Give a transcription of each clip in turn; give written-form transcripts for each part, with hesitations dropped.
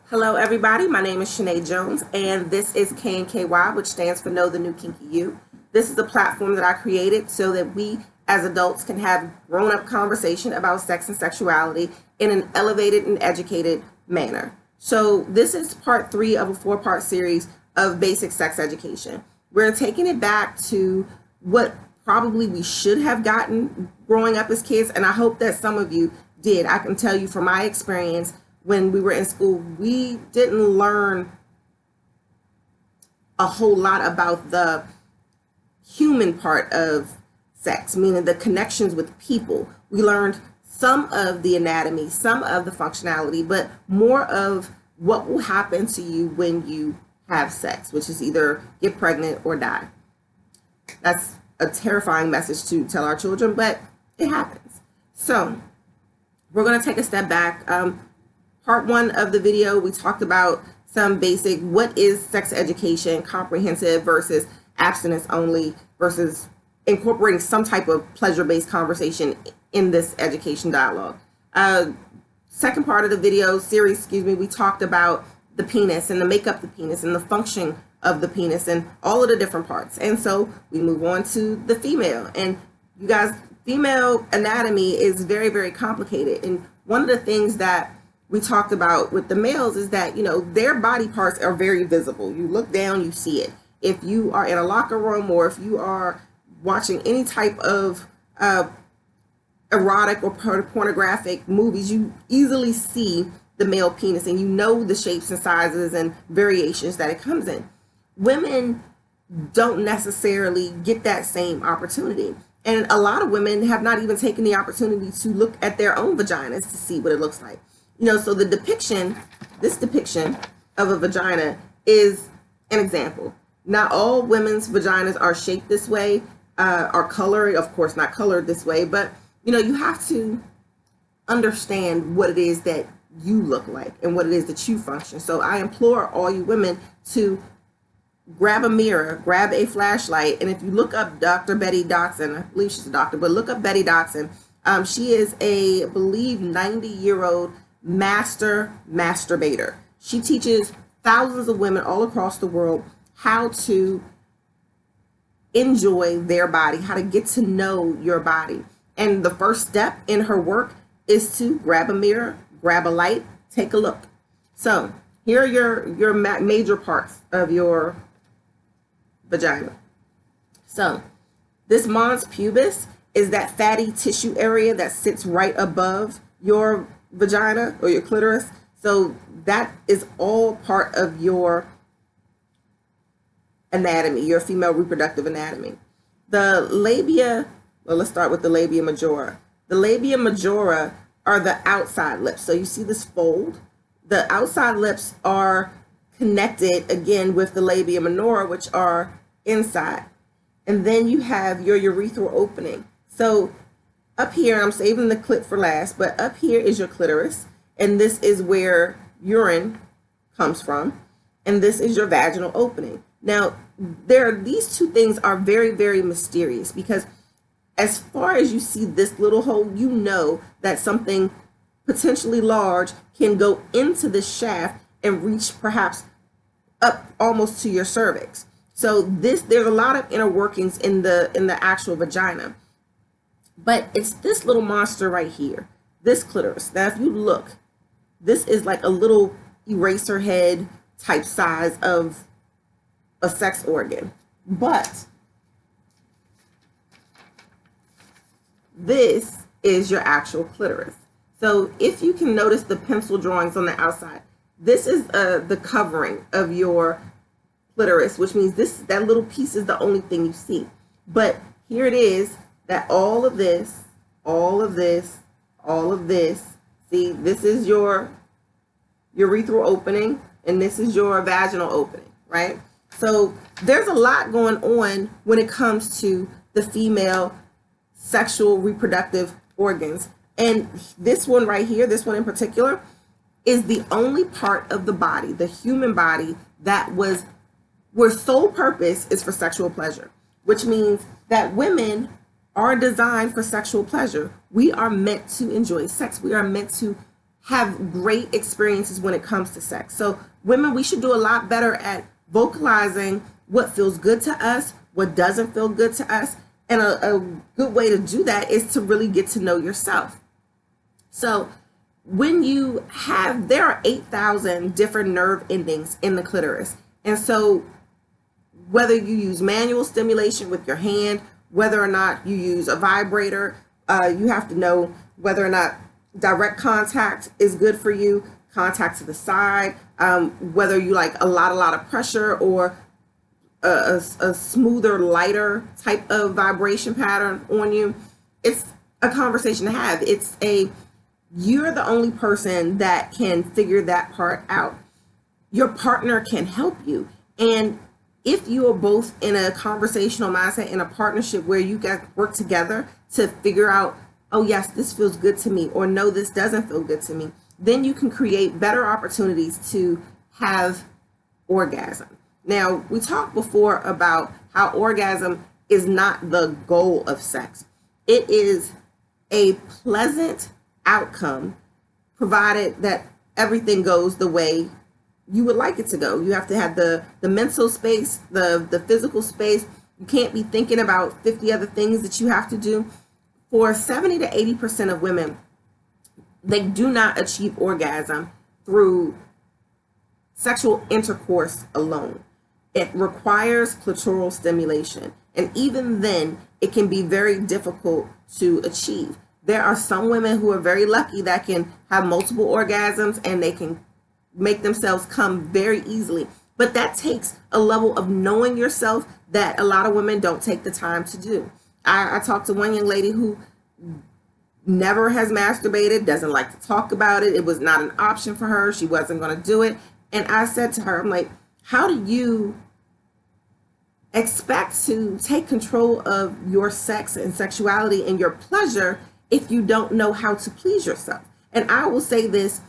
Hello, everybody. My name is Shanae Jones, and this is KNKY, which stands for Know the New Kinky You. This is a platform that I created so that we, as adults, can have grown-up conversation about sex and sexuality in an elevated and educated manner. So this is part 3 of a 4-part series of basic sex education. We're taking it back to what probably we should have gotten growing up as kids, and I hope that some of you did. I can tell you from my experience, when we were in school, we didn't learn a whole lot about the human part of sex, meaning the connections with people. We learned some of the anatomy, some of the functionality, but more of what will happen to you when you have sex, which is either get pregnant or die. That's a terrifying message to tell our children, but it happens. So we're going to take a step back. Part 1 of the video, we talked about some basic, what is sex education, comprehensive versus abstinence only, versus incorporating some type of pleasure-based conversation in this education dialogue. Second part of the video series, we talked about the penis and the makeup of the penis and the function of the penis and all of the different parts. And so we move on to the female. And you guys, female anatomy is very, very complicated. And one of the things that we talked about with the males is that, their body parts are very visible. You look down, you see it. If you are in a locker room or if you are watching any type of erotic or pornographic movies, you easily see the male penis and you know the shapes and sizes and variations that it comes in. Women don't necessarily get that same opportunity. And a lot of women have not even taken the opportunity to look at their own vaginas to see what it looks like. So the this depiction of a vagina is an example. Not all women's vaginas are shaped this way, are colored, of course not colored this way, but you have to understand what it is that you look like and what it is that you function. So I implore all you women to grab a mirror, grab a flashlight, and if you look up Dr. Betty Dodson, I believe she's a doctor, but look up Betty Dodson. She is I believe, 90-year-old master masturbator. She teaches thousands of women all across the world how to enjoy their body, how to get to know your body. And the first step in her work is to grab a mirror, grab a light, take a look. So here are your major parts of your vagina. So this mons pubis is that fatty tissue area that sits right above your vagina or your clitoris. So that is all part of your anatomy, your female reproductive anatomy. The labia, well, let's start with the labia majora. The labia majora are the outside lips. So you see this fold. The outside lips are connected again with the labia minora, which are inside. And then you have your urethral opening. So up here, I'm saving the clit for last, but up here is your clitoris, and this is where urine comes from, and this is your vaginal opening. Now, these two things are very, very mysterious because as far as you see this little hole, you know that something potentially large can go into this shaft and reach perhaps up almost to your cervix. So there's a lot of inner workings in the actual vagina. But it's this little monster right here, this clitoris. Now, if you look, this is like a little eraser head type size of a sex organ. But this is your actual clitoris. So if you can notice the pencil drawings on the outside, this is the covering of your clitoris, which means that little piece is the only thing you see. But here it is, that all of this, see, this is your urethral opening, and this is your vaginal opening, right? So there's a lot going on when it comes to the female sexual reproductive organs. And this one right here, this one in particular, is the only part of the body, the human body, where sole purpose is for sexual pleasure, which means that women are designed for sexual pleasure. We are meant to enjoy sex. We are meant to have great experiences when it comes to sex. So women, we should do a lot better at vocalizing what feels good to us, what doesn't feel good to us. And a good way to do that is to really get to know yourself. So when you have, there are 8,000 different nerve endings in the clitoris. And so whether you use manual stimulation with your hand, whether or not you use a vibrator, you have to know whether or not direct contact is good for you, contact to the side, whether you like a lot of pressure or a smoother, lighter type of vibration pattern on you. It's a conversation to have. You're the only person that can figure that part out. Your partner can help you. And if you are both in a conversational mindset, in a partnership where you guys work together to figure out, oh yes, this feels good to me, or no, this doesn't feel good to me, then you can create better opportunities to have orgasm. Now, we talked before about how orgasm is not the goal of sex. It is a pleasant outcome, provided that everything goes the way you would like it to go. You have to have the mental space, the physical space. You can't be thinking about 50 other things that you have to do. For 70 to 80% of women, they do not achieve orgasm through sexual intercourse alone. It requires clitoral stimulation. And even then, it can be very difficult to achieve. There are some women who are very lucky that can have multiple orgasms and they can make themselves come very easily. But that takes a level of knowing yourself that a lot of women don't take the time to do. I talked to one young lady who never has masturbated, doesn't like to talk about it. It was not an option for her. She wasn't going to do it. And I said to her, I'm like, how do you expect to take control of your sex and sexuality and your pleasure if you don't know how to please yourself? And I will say this,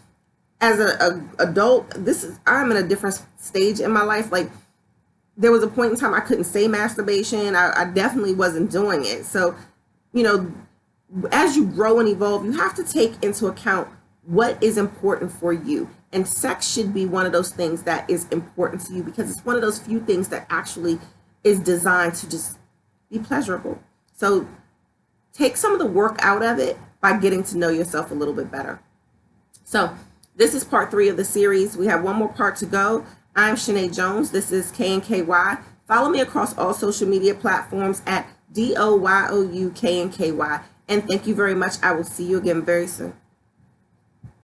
as an adult, I'm in a different stage in my life. Like, there was a point in time I couldn't say masturbation. I definitely wasn't doing it. So, as you grow and evolve, you have to take into account what is important for you. And sex should be one of those things that is important to you, because it's one of those few things that actually is designed to just be pleasurable. So take some of the work out of it by getting to know yourself a little bit better. So this is part 3 of the series. We have one more part to go. I'm Shanae Jones. This is KNKY. Follow me across all social media platforms at DOYOUKNKY. And thank you very much. I will see you again very soon.